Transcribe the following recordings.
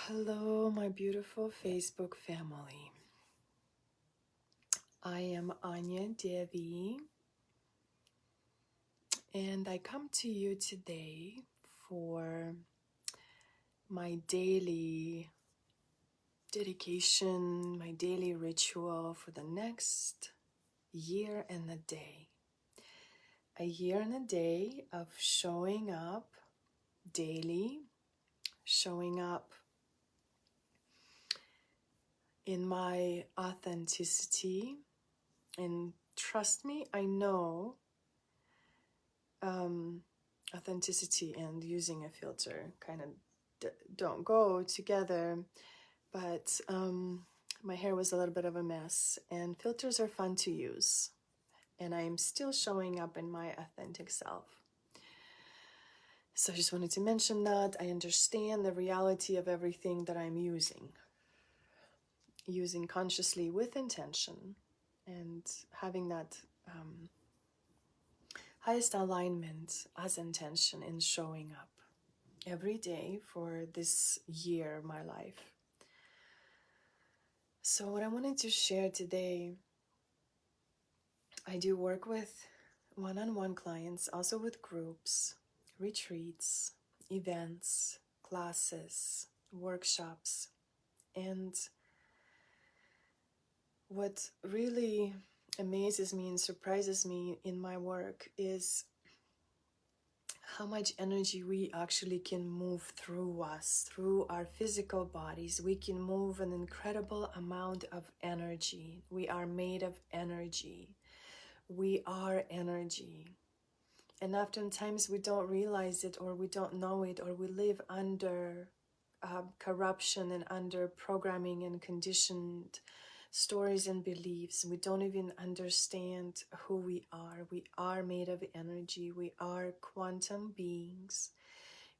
Hello, my beautiful Facebook family. I am Anya Devi, and I come to you today for my daily dedication, my daily ritual for the next year and a day. A year and a day of showing up daily, showing up in my authenticity. And trust me, I know authenticity and using a filter kind of don't go together, but my hair was a little bit of a mess, and filters are fun to use, and I'm still showing up in my authentic self. So I just wanted to mention that I understand the reality of everything that I'm using consciously with intention, and having that highest alignment as intention in showing up every day for this year of my life. So what I wanted to share today, I do work with one-on-one clients, also with groups, retreats, events, classes, workshops. And what really amazes me and surprises me in my work is how much energy we actually can move through us, through our physical bodies. We can move an incredible amount of energy. We are made of energy. We are energy. And oftentimes we don't realize it, or we don't know it, or we live under corruption and under programming and conditioned stories and beliefs. We don't even understand who we are. We are made of energy. We are quantum beings.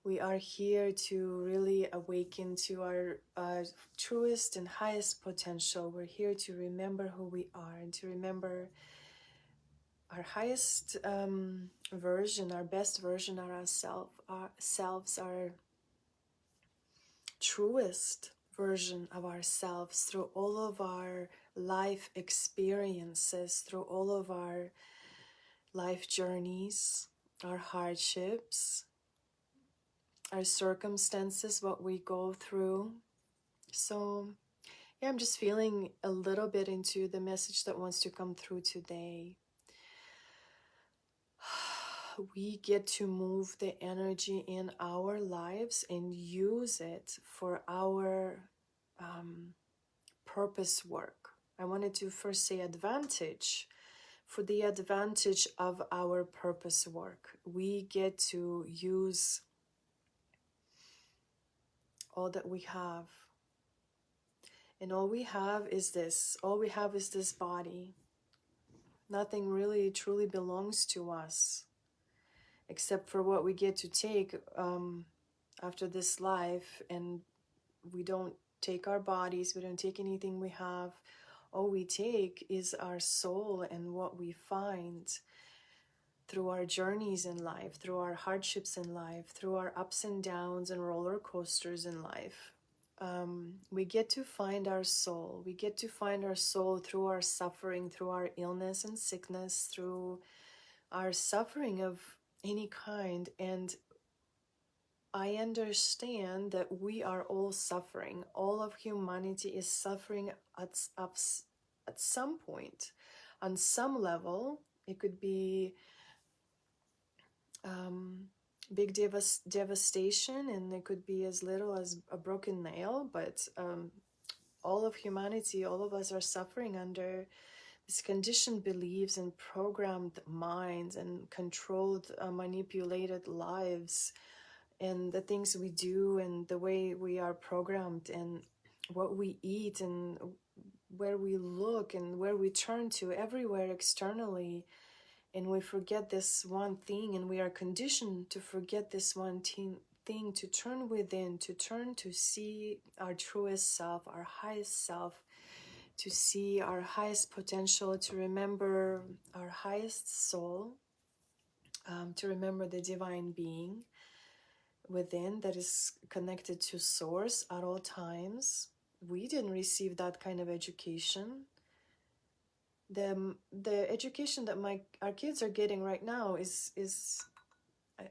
We are here to really awaken to our truest and highest potential. We're here to remember who we are and to remember our highest version, our best version of ourselves, our truest version of ourselves through all of our life experiences, through all of our life journeys, our hardships, our circumstances, what we go through. So yeah, I'm just feeling a little bit into the message that wants to come through today. We get to move the energy in our lives and use it for our purpose work. I wanted to first say advantage. For the advantage of our purpose work, we get to use all that we have. And all we have is this. All we have is this body. Nothing really truly belongs to us, except for what we get to take after this life. And we don't take our bodies, we don't take anything we have. All we take is our soul and what we find through our journeys in life, through our hardships in life, through our ups and downs and roller coasters in life. We get to find our soul. We get to find our soul through our suffering, through our illness and sickness, through our suffering of any kind. And I understand that we are all suffering. All of humanity is suffering at some point, on some level. It could be big devastation, and it could be as little as a broken nail, but all of humanity, all of us are suffering under these conditioned beliefs and programmed minds and controlled, manipulated lives, and the things we do and the way we are programmed and what we eat and where we look and where we turn to everywhere externally. And we forget this one thing, and we are conditioned to forget this one thing, to turn within, to turn to see our truest self, our highest self, to see our highest potential, to remember our highest soul, to remember the divine being within that is connected to source at all times. We didn't receive that kind of education. The education that our kids are getting right now is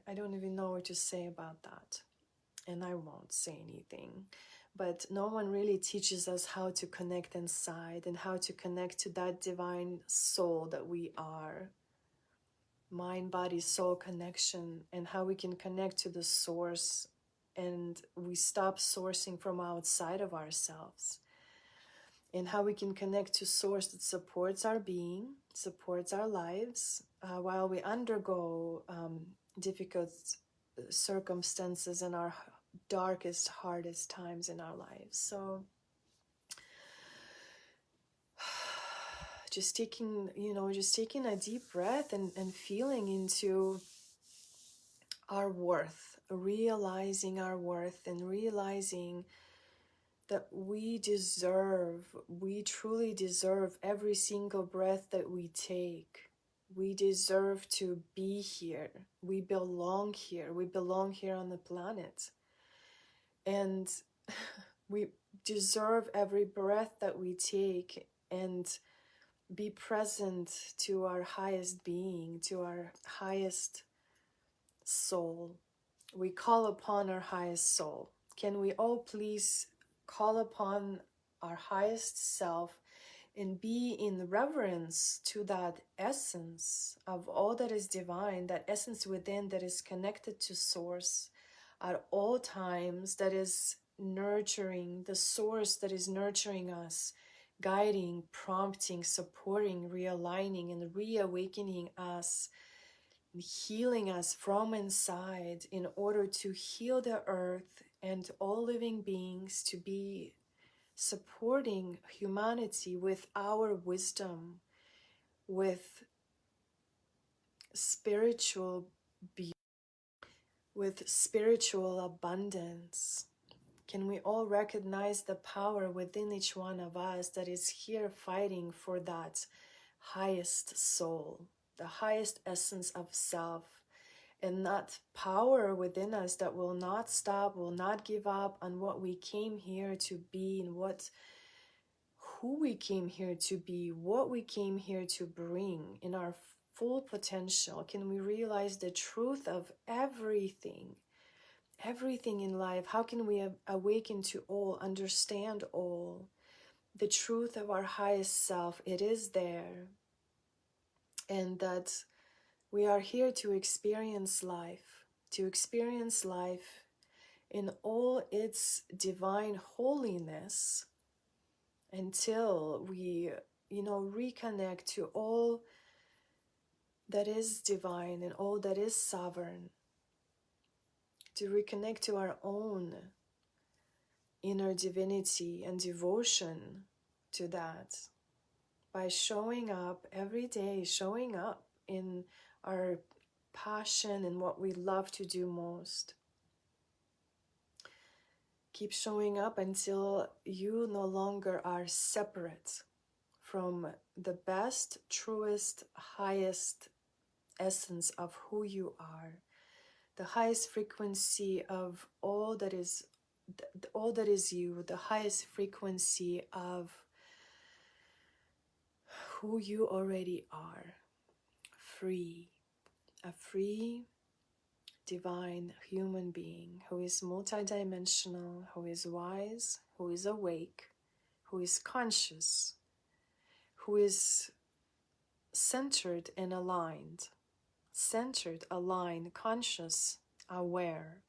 I don't even know what to say about that, and I won't say anything. But no one really teaches us how to connect inside and how to connect to that divine soul that we are. Mind, body, soul connection, and how we can connect to the source, and we stop sourcing from outside of ourselves, and how we can connect to source that supports our being, supports our lives, while we undergo difficult circumstances in our darkest, hardest times in our lives. So just taking a deep breath and feeling into our worth, realizing our worth, and realizing that we truly deserve every single breath that we take. We deserve to be here. We belong here. We belong here on the planet. And we deserve every breath that we take, and be present to our highest being, to our highest soul. We call upon our highest soul. Can we all please call upon our highest self and be in reverence to that essence of all that is divine, that essence within that is connected to source at all times, that is nurturing, the source that is nurturing us, guiding, prompting, supporting, realigning, and reawakening us, healing us from inside in order to heal the earth and all living beings, to be supporting humanity with our wisdom, with spiritual beauty, with spiritual abundance. Can we all recognize the power within each one of us that is here fighting for that highest soul, the highest essence of self, and that power within us that will not stop, will not give up on what we came here to be, and who we came here to be, what we came here to bring in our full potential? Can we realize the truth of everything in life? How can we awaken to all, understand all? The truth of our highest self, it is there. And that we are here to experience life, in all its divine holiness, until we, reconnect to all that is divine and all that is sovereign, to reconnect to our own inner divinity and devotion to that, by showing up every day, showing up in our passion and what we love to do most. Keep showing up until you no longer are separate from the best, truest, highest essence of who you are, the highest frequency of all that is you, the highest frequency of who you already are, free, a free divine human being who is multidimensional, who is wise, who is awake, who is conscious, who is centered and aligned, conscious, aware,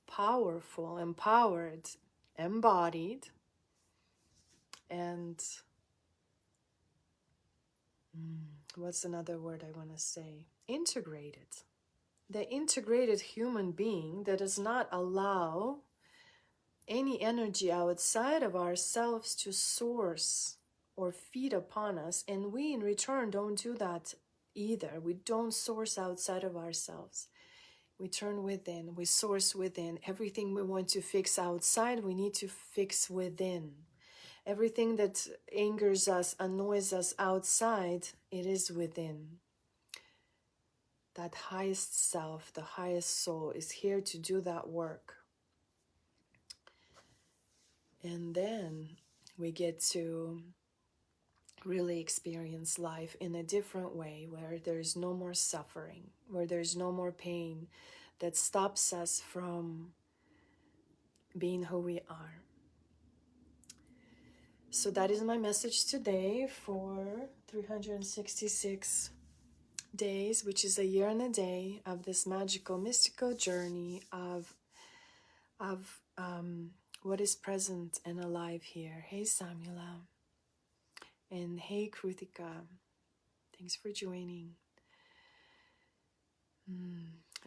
powerful, empowered, embodied, and what's another word I want to say? Integrated. The integrated human being that does not allow any energy outside of ourselves to source or feed upon us, and we in return don't do that either. We don't source outside of ourselves. We turn within, we source within. Everything we want to fix outside, we need to fix within. Everything that angers us, annoys us outside, it is within. that highest self, the highest soul is here to do that work. And then we get to really experience life in a different way, where there's no more suffering, where there's no more pain that stops us from being who we are. So that is my message today for 366 days, which is a year and a day of this magical, mystical journey of what is present and alive here. Hey Samula, and hey Krutika, thanks for joining.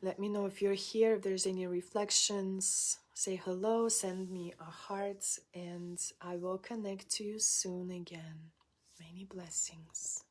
Let me know if you're here, if there's any reflections. Say hello, send me a heart, and I will connect to you soon again. Many blessings.